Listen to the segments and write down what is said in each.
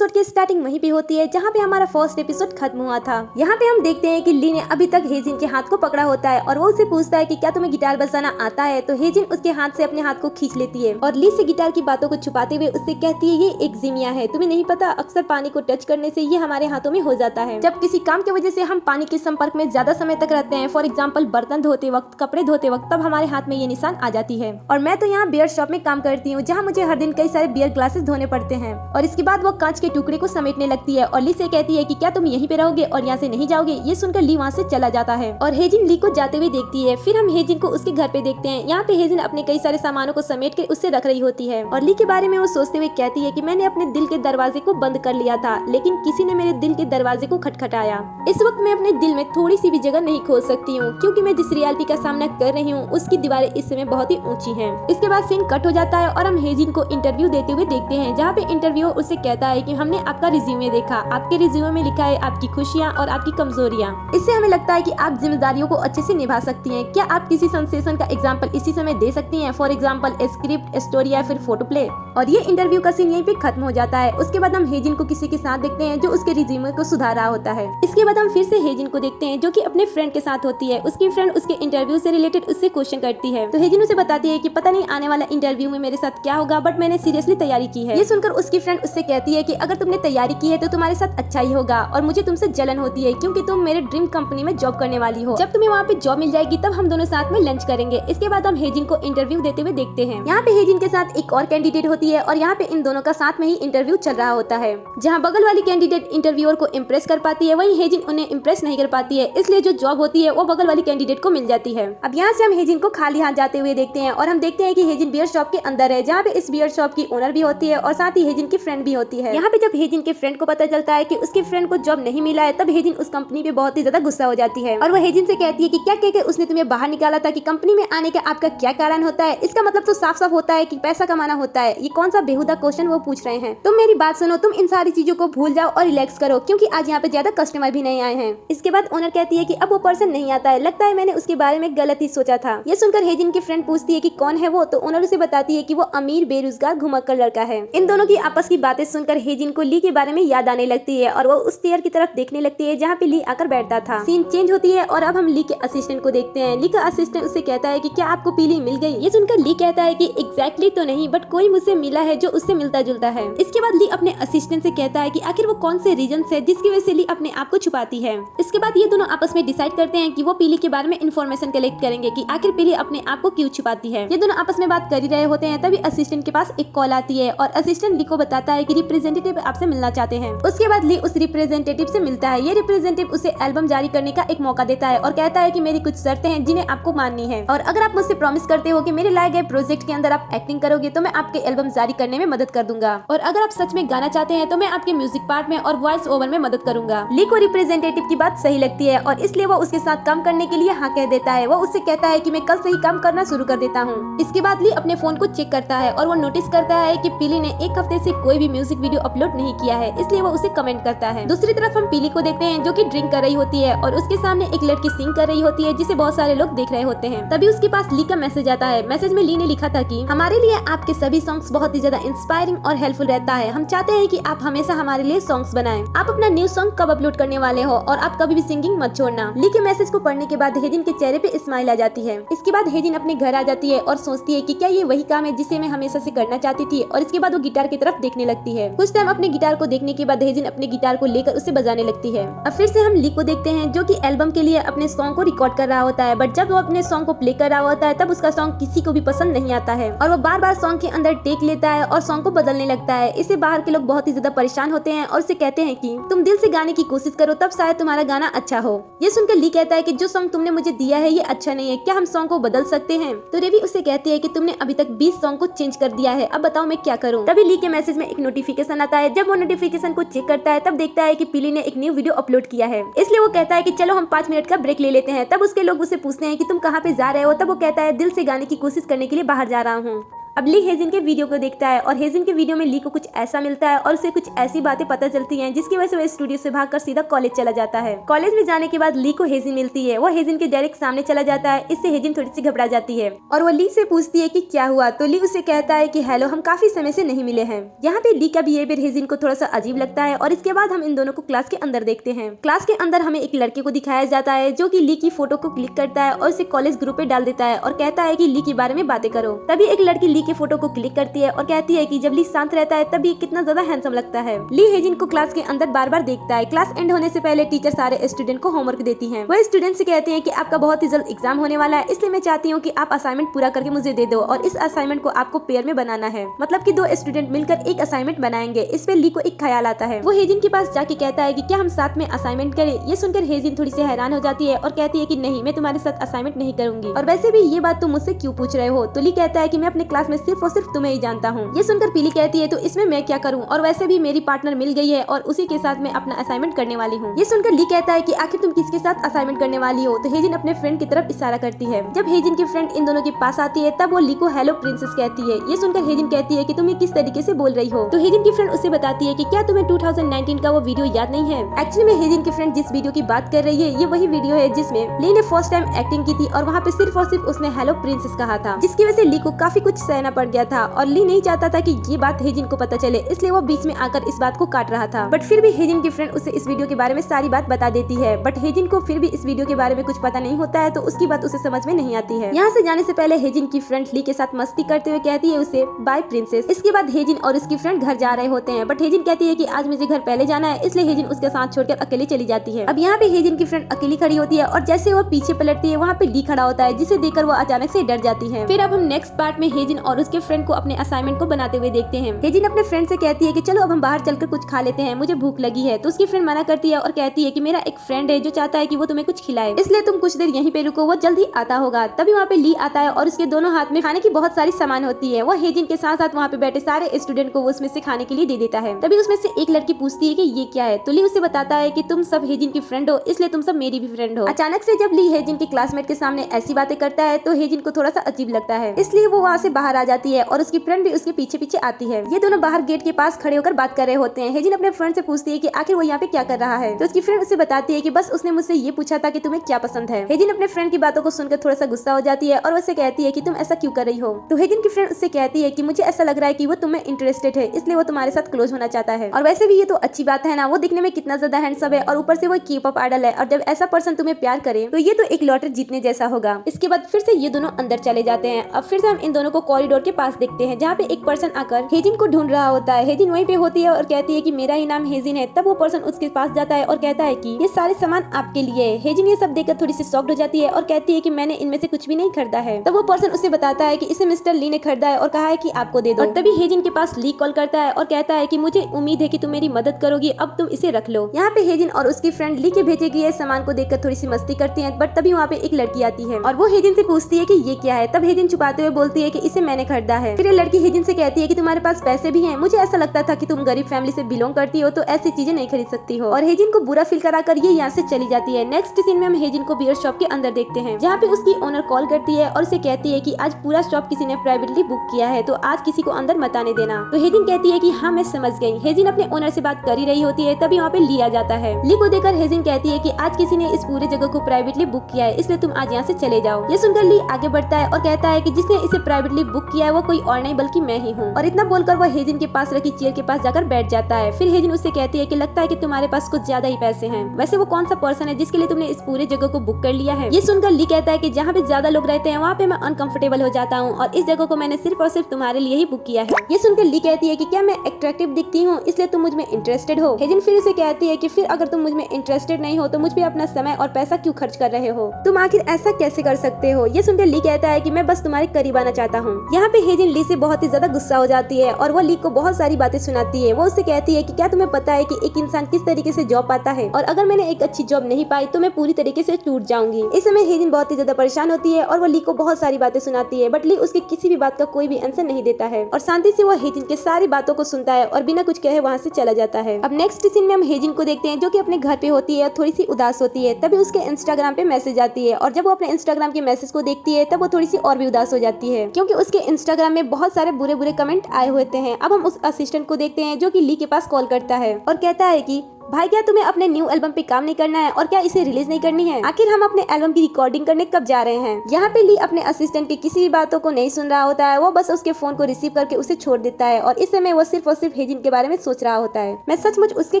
Episode की starting वहीं पे होती है जहाँ पे हमारा फर्स्ट एपिसोड खत्म हुआ था। यहाँ पे हम देखते हैं कि ली ने अभी तक हेजिन के हाथ को पकड़ा होता है और वो उससे पूछता है कि क्या तुम्हें गिटार बजाना आता है, तो हेजिन उसके हाथ से अपने हाथ को खींच लेती है और ली से गिटार की बातों को छुपाते हुए उससे कहती है ये एक जिमिया है, तुम्हें नहीं पता अक्सर पानी को टच करने से ये हमारे हाथों में हो जाता है। जब किसी काम की वजह से हम पानी के संपर्क में ज्यादा समय तक रहते हैं, फॉर एग्जाम्पल बर्तन धोते वक्त, कपड़े धोते वक्त, तब हमारे हाथ में ये निशान आ जाती है। और मैं तो यहाँ बियर शॉप में काम करती हूँ जहाँ मुझे हर दिन कई सारे बियर ग्लासेस धोने पड़ते हैं। और इसके बाद वो कांच के टुकड़े को समेटने लगती है और ली से कहती है कि क्या तुम यहीं पे रहोगे और यहाँ से नहीं जाओगे। ये सुनकर ली वहाँ से चला जाता है और हेजिन ली को जाते हुए देखती है। फिर हम हेजिन को उसके घर पे देखते हैं। यहाँ पे हेजिन अपने कई सारे सामानों को समेट के उससे रख रही होती है और ली के बारे में वो सोचते हुए कहती है कि मैंने अपने दिल के दरवाजे को बंद कर लिया था, लेकिन किसी ने मेरे दिल के दरवाजे को खटखटाया। इस वक्त मैं अपने दिल में थोड़ी सी भी जगह नहीं खोल सकती हूँ क्योंकि मैं जिस रियलिटी का सामना कर रही हूँ उसकी दीवारें इस समय बहुत ही ऊंची हैं। इसके बाद सीन कट हो जाता है और हम हेजिन को इंटरव्यू देते हुए देखते हैं जहाँ पे इंटरव्यूअर उससे कहता है कि हमने आपका रिज्यूमे देखा, आपके रिज्यूमे में लिखा है आपकी खुशियाँ और आपकी कमजोरियाँ। इससे हमें लगता है कि आप जिम्मेदारियों को अच्छे से निभा सकती हैं। क्या आप किसी सेंसेशन का एग्जाम्पल इसी समय दे सकती हैं, फॉर एग्जाम्पल स्क्रिप्ट, स्टोरी या फिर फोटो प्ले। और ये इंटरव्यू का सीन यहीं पे खत्म हो जाता है। उसके बाद हम हेजिन को किसी के साथ देखते हैं जो उसके रिज्यूमे को सुधार रहा होता है। इसके बाद हम फिर से हेजिन को देखते हैं जो कि अपने फ्रेंड के साथ होती है। उसकी फ्रेंड उसके इंटरव्यू से रिलेटेड उससे क्वेश्चन करती है तो हेजिन उसे बताती है कि पता नहीं आने वाला इंटरव्यू में मेरे साथ क्या होगा, बट मैंने सीरियसली तैयारी की है। ये सुनकर उसकी फ्रेंड उससे कहती है कि अगर तुमने तैयारी की है तो तुम्हारे साथ अच्छा ही होगा और मुझे तुमसे जलन होती है क्योंकि तुम मेरे ड्रीम कंपनी में जॉब करने वाली हो। जब तुम्हें वहाँ पे जॉब मिल जाएगी तब हम दोनों साथ में लंच करेंगे। इसके बाद हम हेजिन को इंटरव्यू देते हुए देखते हैं। यहाँ पे हेजिन के साथ एक और कैंडिडेट होती है और यहाँ पे इन दोनों का साथ में ही इंटरव्यू चल रहा होता है। जहाँ बगल वाली कैंडिडेट इंटरव्यूअर को इम्प्रेस कर पाती है, वहीं हेजिन उन्हें इम्प्रेस नहीं कर पाती है, इसलिए जो जॉब होती है वो बगल वाली कैंडिडेट को मिल जाती है। अब यहाँ से हम हेजिन को खाली हाथ जाते हुए देखते हैं और हम देखते हैं कि हेजिन बियर शॉप के अंदर है जहाँ पे इस बियर शॉप की ओनर भी होती है और साथ ही हेजिन की फ्रेंड भी होती है। यहाँ पे जब हेजिन के फ्रेंड को पता चलता है कि उसकी फ्रेंड को जॉब नहीं मिला है तब हेजिन उस कंपनी पे बहुत ही ज्यादा गुस्सा हो जाती है और वो हेजिन से कहती है कि क्या कहकर उसने तुम्हें बाहर निकाला था, कि कंपनी में आने का आपका क्या कारण होता है। इसका मतलब तो साफ साफ होता है कि पैसा कमाना होता है। ये कौन सा बेहुदा क्वेश्चन वो पूछ रहे हैं। तुम मेरी बात सुनो, तुम इन सारी चीजों को भूल जाओ और रिलैक्स करो क्योंकि आज यहाँ पे ज्यादा कस्टमर भी नहीं आए हैं। इसके बाद ओनर कहती है कि अब वो पर्सन नहीं आता है, लगता है मैंने उसके बारे में गलत ही सोचा था। ये सुनकर हेजिन की फ्रेंड पूछती है कि कौन है वो, तो ओनर उसे बताती है कि वो अमीर बेरोजगार घुमक्कड़ लड़का है। इन दोनों की आपस की बातें सुनकर हेजिन को ली के बारे में याद आने लगती है और वो उस चेयर की तरफ देखने लगती है जहाँ पे ली आकर बैठता था। सीन चेंज होती है और अब हम ली के असिस्टेंट को देखते हैं। ली का असिस्टेंट उससे कहता है कि क्या आपको पीली मिल गई। ये सुनकर ली कहता है कि एग्जैक्टली तो नहीं, बट कोई मुझसे मिला है जो उससे मिलता जुलता है। इसके बाद ली अपने असिस्टेंट से कहता है कि आखिर वो कौन से रीजन है जिसकी वजह से ली अपने आप को छुपाती है। इसके बाद ये दोनों आपस में डिसाइड करते हैं कि वो पीली के बारे में इन्फॉर्मेशन कलेक्ट करेंगे कि आखिर पीली अपने आप को क्यों छुपाती है। ये दोनों आपस में बात कर ही रहे होते हैं तभी असिस्टेंट के पास एक कॉल आती है और असिस्टेंट ली को बताता है कि रिप्रेजेंटेटिव आपसे मिलना चाहते हैं। उसके बाद ली उस रिप्रेजेंटेटिव से मिलता है। ये रिप्रेजेंटेटिव उसे एल्बम जारी करने का एक मौका देता है और कहता है कि मेरी कुछ शर्तें हैं जिन्हें आपको माननी है और अगर आप मुझसे प्रॉमिस करते हो कि मेरे लाए गए प्रोजेक्ट के अंदर आप एक्टिंग करोगे तो मैं आपके एल्बम जारी करने में मदद कर दूंगा और अगर आप सच में गाना चाहते हैं तो मैं आपके म्यूजिक पार्ट में और वॉइस ओवर में मदद करूंगा। ली को रिप्रेजेंटेटिव की बात सही लगती है और इसलिए वो उसके साथ काम करने के लिए हाँ कह देता है। वो उससे कहता है कि मैं कल से ही काम करना शुरू कर देता हूँ। इसके बाद ली अपने फोन को चेक करता है और वो नोटिस करता है कि पीली ने एक हफ्ते से कोई भी म्यूजिक वीडियो अपलोड नहीं किया है, इसलिए वो उसे कमेंट करता है। दूसरी तरफ हम पीली को देखते हैं जो कि ड्रिंक कर रही होती है और उसके सामने एक लड़की सिंग कर रही होती है जिसे बहुत सारे लोग देख रहे होते हैं। तभी उसके पास ली का मैसेज आता है। मैसेज में ली ने लिखा था कि हमारे लिए आपके सभी सॉन्ग्स बहुत ही ज्यादा इंस्पायरिंग और हेल्पफुल रहता है। हम चाहते हैं कि आप हमेशा हमारे लिए सॉन्ग्स बनाएं। आप अपना न्यू सॉन्ग कब अपलोड करने वाले हो और आप कभी भी सिंगिंग मत छोड़ना। ली के मैसेज को पढ़ने के बाद हेजिन के चेहरे पे स्माइल आ जाती है। इसके बाद हेजिन अपने घर आ जाती है और सोचती है कि क्या ये वही काम है जिसे मैं हमेशा से करना चाहती थी और इसके बाद वो गिटार की तरफ देखने लगती है। कुछ टाइम अपने गिटार को देखने के बाद हेजिन अपने गिटार को लेकर उसे बजाने लगती है। अब फिर से हम ली को देखते हैं जो कि एल्बम के लिए अपने सॉन्ग को रिकॉर्ड कर रहा होता है, बट जब वो अपने सॉन्ग को प्ले कर रहा होता है तब उसका सॉन्ग किसी को भी पसंद नहीं आता है और वो बार बार सॉन्ग के अंदर टेक लेता है और सॉन्ग को बदलने लगता है। इससे बाहर के लोग बहुत ही ज्यादा परेशान होते हैं और उसे कहते हैं कि तुम दिल से गाने की कोशिश करो तब शायद तुम्हारा गाना अच्छा हो। ये सुनकर ली कहता है कि जो सॉन्ग तुमने मुझे दिया है ये अच्छा नहीं है, क्या हम सॉन्ग को बदल सकते हैं। तो रेवी उससे कहती है कि तुमने अभी तक 20 सॉन्ग को चेंज कर दिया है, अब बताओ मैं क्या करूं। तभी ली के मैसेज में एक नोटिफिकेशन आता है। जब वो नोटिफिकेशन को चेक करता है तब देखता है कि पीली ने एक न्यू वीडियो अपलोड किया है, इसलिए वो कहता है कि चलो हम 5 मिनट का ब्रेक ले लेते हैं। तब उसके लोग उसे पूछते हैं कि तुम कहाँ पे जा रहे हो, तब वो कहता है दिल से गाने की कोशिश करने के लिए बाहर जा रहा हूँ। अब ली हेजिन के वीडियो को देखता है और हेजिन के वीडियो में ली को कुछ ऐसा मिलता है और उसे कुछ ऐसी बातें पता चलती हैं जिसकी वजह से वह स्टूडियो से भागकर सीधा कॉलेज चला जाता है। कॉलेज में जाने के बाद ली को हेजिन मिलती है। वो हेजिन के डायरेक्ट सामने चला जाता है। इससे हेजिन थोड़ी सी घबरा जाती है और वो ली से पूछती है कि क्या हुआ, तो ली उसे कहता है कि हेलो, हम काफी समय से नहीं मिले हैं। यहाँ पे ली का बिहेवियर हेजिन को थोड़ा सा अजीब लगता है और इसके बाद हम इन दोनों को क्लास के अंदर देखते हैं। क्लास के अंदर हमें एक लड़के को दिखाया जाता है जो कि ली की फोटो को क्लिक करता है और उसे कॉलेज ग्रुप पे डाल देता है और कहता है कि ली के बारे में बातें करो। तभी एक लड़की ली के फोटो को क्लिक करती है और कहती है कि जब ली शांत रहता है तब ये कितना ज्यादा हैंडसम लगता है। ली हेजिन को क्लास के अंदर बार बार देखता है। क्लास एंड होने से पहले टीचर सारे स्टूडेंट को होमवर्क देती है। वह स्टूडेंट से कहते हैं कि आपका बहुत ही जल्द एग्जाम होने वाला है, इसलिए मैं चाहती हूँ कि आप असाइनमेंट पूरा करके मुझे दे दो और इस असाइनमेंट को आपको पेयर में बनाना है, मतलब कि 2 स्टूडेंट मिलकर एक असाइनमेंट बनाएंगे। इस पे ली को एक ख्याल आता है। वो हेजिन के पास जाके कहता है कि क्या हम साथ में असाइनमेंट करें। ये सुनकर हेजिन थोड़ी सी हैरान हो जाती है और कहती है कि नहीं, मैं तुम्हारे साथ असाइनमेंट नहीं करूंगी, और वैसे भी ये बात तुम मुझसे क्यों पूछ रहे हो। तो ली कहता है कि मैं अपने क्लास में सिर्फ और सिर्फ तुम्हें ही जानता हूँ। ये सुनकर पीली कहती है तो इसमें मैं क्या करूँ, और वैसे भी मेरी पार्टनर मिल गई है और उसी के साथ मैं अपना असाइनमेंट करने वाली हूँ। ये सुनकर ली कहता है कि आखिर तुम किसके साथ असाइनमेंट करने वाली हो। तो हेजिन अपने फ्रेंड की तरफ इशारा करती है। जब हेजिन की फ्रेंड इन दोनों के पास आती है तब वो ली को हेलो प्रिंसेस कहती है। ये सुनकर हेजिन कहती है कि तुम ये किस तरीके से बोल रही हो। तो हेजिन की फ्रेंड उसे बताती है कि क्या तुम्हें 2019 का वो वीडियो याद नहीं है। एक्चुअली में हेजिन की फ्रेंड जिस वीडियो की बात कर रही है ये वही वीडियो है जिसमें ली ने फर्स्ट टाइम एक्टिंग की थी और वहाँ पे सिर्फ और सिर्फ उसने हेलो प्रिंसेस कहा था, जिसकी वजह से ली को काफी कुछ सहना पड़ गया था और ली नहीं चाहता था कि ये बात हेजिन को पता चले, इसलिए वो बीच में आकर इस बात को काट रहा था। बट फिर भी हेजिन की फ्रेंड उसे इस वीडियो के बारे में सारी बात बता देती है। बट हेजिन को फिर भी इस वीडियो के बारे में कुछ पता नहीं होता है तो उसकी बात उसे समझ में नहीं आती है। यहाँ से जाने से पहले हेजिन की फ्रेंड ली के साथ मस्ती करते हुए कहती है उसे बाय प्रिंसेस। इसके बाद हेजिन और उसकी फ्रेंड घर जा रहे होते हैं। बट हेजिन कहती है कि आज मुझे घर पहले जाना है, इसलिए हेजिन उसके साथ छोड़कर अकेले चली जाती है। अब यहाँ पे हेजिन की फ्रेंड अकेली खड़ी होती है और जैसे वो पीछे पलटती है वहाँ पे ली खड़ा होता है, जिसे देखकर वो अचानक से डर जाती है। फिर अब हम नेक्स्ट पार्ट में हेजिन और उसके फ्रेंड को अपने असाइनमेंट को बनाते हुए देखते हैं। हेजिन अपने फ्रेंड से कहती है कि चलो अब हम बाहर चलकर कुछ खा लेते हैं, मुझे भूख लगी है। तो उसकी फ्रेंड मना करती है और कहती है कि मेरा एक फ्रेंड है जो चाहता है कि वो तुम्हें कुछ खिलाए, इसलिए तुम कुछ देर यहीं पे रुको, वो जल्द ही आता होगा। तभी वहाँ पे ली आता है और उसके दोनों हाथ में खाने की बहुत सारी सामान होती है। वो हेजिन के साथ साथ वहाँ पे बैठे सारे स्टूडेंट को उसमें से खाने के लिए दे देता है। तभी उसमें से एक लड़की पूछती है कि ये क्या है। तो ली उसे बताता है कि तुम सब हेजिन की फ्रेंड हो, इसलिए तुम सब मेरी भी फ्रेंड हो। अचानक से जब ली हेजिन के क्लासमेट के सामने ऐसी बातें करता है तो हेजिन को थोड़ा सा अजीब लगता है, इसलिए वो वहाँ से बाहर आ जाती है और उसकी फ्रेंड भी उसके पीछे पीछे आती है। ये दोनों बाहर गेट के पास खड़े होकर बात कर रहे होते हैं। हेजिन अपने फ्रेंड से पूछती है कि आखिर वो यहाँ पे क्या कर रहा है। तो उसकी फ्रेंड उसे बताती है कि बस उसने मुझसे ये पूछा था कि तुम्हें क्या पसंद है। हेजिन अपने फ्रेंड की बातों को सुनकर थोड़ा सा गुस्सा हो जाती है और उससे कहती है कि तुम ऐसा क्यों कर रही हो। तो हेजिन की फ्रेंड उससे कहती है कि मुझे ऐसा लग रहा है कि वो तुम्हें इंटरेस्टेड है, इसलिए वो तुम्हारे साथ क्लोज होना चाहता है। और वैसे भी ये तो अच्छी बात है ना, वो दिखने में कितना ज्यादा हैंडसम है और ऊपर से वो K-pop आइडल है, और जब ऐसा पर्सन तुम्हें प्यार करे तो ये तो एक लॉटरी जीतने जैसा होगा। इसके बाद फिर से ये दोनों अंदर चले जाते हैं। अब फिर से हम इन दोनों को कॉरिडोर के पास देखते हैं जहाँ पे एक पर्सन आकर हेजिन को ढूंढ रहा होता है। हेजिन वहीं पे होती है और कहती है कि मेरा ही नाम हेजिन है। तब वो पर्सन उसके पास जाता है और कहता है कि ये सारे सामान आपके लिए है। हेजिन ये सब देखकर थोड़ी सी शॉक्ड हो जाती है और कहती है कि मैंने इनमें से कुछ भी नहीं खरीदा है। तब वो पर्सन उसे बताता है कि इसे मिस्टर ली ने खरीदा है और कहा है कि आपको दे दो। और तभी हेजिन के पास ली कॉल करता है और कहता है कि मुझे उम्मीद है कि तुम मेरी मदद करोगी, अब तुम इसे रख लो। यहाँ पे हेजिन और उसकी फ्रेंड ली के भेजे गए सामान को देखकर थोड़ी सी मस्ती करती है। बट तभी वहाँ पे एक लड़की आती है और वो हेजिन से पूछती है कि ये क्या है। तब हेजिन छुपाते हुए बोलती है कि इसे मैंने खरीदा है। फिर ये लड़की हेजिन से कहती है कि तुम्हारे पास पैसे भी हैं, मुझे ऐसा लगता था कि तुम गरीब फैमिली से बिलोंग करती हो तो ऐसी चीजें नहीं खरीद सकती हो। और हेजिन को बुरा फील कराकर ये यहाँ से चली जाती है। नेक्स्ट सीन में हम हेजिन को बियर शॉप के अंदर देखते हैं जहाँ पे उसकी ओनर कॉल करती है और उसे कहती है कि आज पूरा शॉप किसी ने प्राइवेटली बुक किया है तो आज किसी को अंदर मत आने देना। तो हेजिन कहती है कि हाँ मैं समझ गई। हेजिन अपने ओनर से बात कर ही रही होती है तभी वहाँ पे ली आ जाता है। ली को देखकर हेजिन कहती है कि आज किसी ने इस पूरे जगह को प्राइवेटली बुक किया है, इसलिए तुम आज यहाँ से चले जाओ। ये सुनकर ली आगे बढ़ता है और कहता है कि जिसने इसे प्राइवेटली बुक किया है वो कोई और नहीं बल्कि मैं ही हूँ। और इतना बोलकर वो हेजिन के पास रखी चेयर के पास जाकर बैठ जाता है। फिर हेजिन उससे कहती है कि लगता है कि तुम्हारे पास कुछ ज्यादा ही पैसे हैं, वैसे वो कौन सा पर्सन है जिसके लिए तुमने इस पूरे जगह को बुक कर लिया है। ये सुनकर ली कहता है कि जहाँ पे ज्यादा लोग रहते हैं वहाँ पे मैं अनकंफर्टेबल हो जाता हूँ और इस जगह को मैंने सिर्फ और सिर्फ तुम्हारे लिए ही बुक किया है। ये सुनकर ली कहती है कि क्या मैं अट्रैक्टिव दिखती हूँ इसलिए तुम मुझ में इंटरेस्टेड हो। हेजिन फिर उसे कहती है कि फिर अगर तुम मुझ में इंटरेस्टेड नहीं हो तो मुझ पे अपना समय और पैसा क्यों खर्च कर रहे हो, तुम आखिर ऐसा कैसे कर सकते हो। ये सुनकर ली कहता है कि मैं बस तुम्हारे करीब आना चाहता हूँ। यहाँ पे हेजिन ली से बहुत ही ज्यादा गुस्सा हो जाती है और वो ली को बहुत सारी बातें सुनाती है। वो उससे कहती है कि क्या तुम्हें पता है कि एक इंसान किस तरीके से जॉब पाता है, और अगर मैंने एक अच्छी जॉब नहीं पाई तो मैं पूरी तरीके से टूट जाऊंगी। इस समय हेजिन बहुत ही ज्यादा परेशान होती है और वो ली को बहुत सारी बातें सुनाती है। बट ली उसकी किसी भी बात का कोई भी आंसर नहीं देता है और शांति से वो हेजिन के सारी बातों को सुनता है और बिना कुछ कहे वहाँ से चला जाता है। अब नेक्स्ट सीन में हम हेजिन को देखते हैं जो कि अपने घर पे होती है, थोड़ी सी उदास होती है। तभी उसके इंस्टाग्राम पे मैसेज आती है और जब वो अपने इंस्टाग्राम के मैसेज को देखती है तब वो थोड़ी सी और भी उदास हो जाती है क्योंकि उसके इंस्टाग्राम में बहुत सारे बुरे बुरे कमेंट आए होते हैं। अब हम उस असिस्टेंट को देखते हैं जो कि ली के पास कॉल करता है और कहता है कि भाई क्या तुम्हें अपने न्यू एल्बम पे काम नहीं करना है और क्या इसे रिलीज नहीं करनी है? आखिर हम अपने एल्बम की रिकॉर्डिंग करने कब जा रहे हैं? यहाँ पे ली अपने असिस्टेंट की किसी भी बातों को नहीं सुन रहा होता है, वो बस उसके फोन को रिसीव करके उसे छोड़ देता है और इस समय वो सिर्फ और सिर्फ हेजिन के बारे में सोच रहा होता है। मैं सचमुच उसके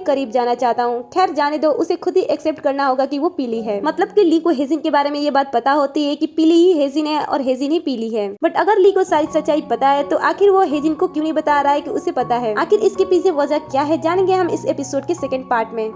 करीब जाना चाहता हूँ। खैर जाने दो, उसे खुद ही एक्सेप्ट करना होगा कि वो पीली है। मतलब कि ली को हेजिन के बारे में ये बात पता होती है कि पीली ही हेजिन है और हेजिन ही पीली है। बट अगर ली को सारी सच्चाई पता है तो आखिर वो हेजिन को क्यों नहीं बता रहा है कि उसे पता है? आखिर इसके पीछे वजह क्या है, जानेंगे हम इस एपिसोड के सेकंड पार्ट में।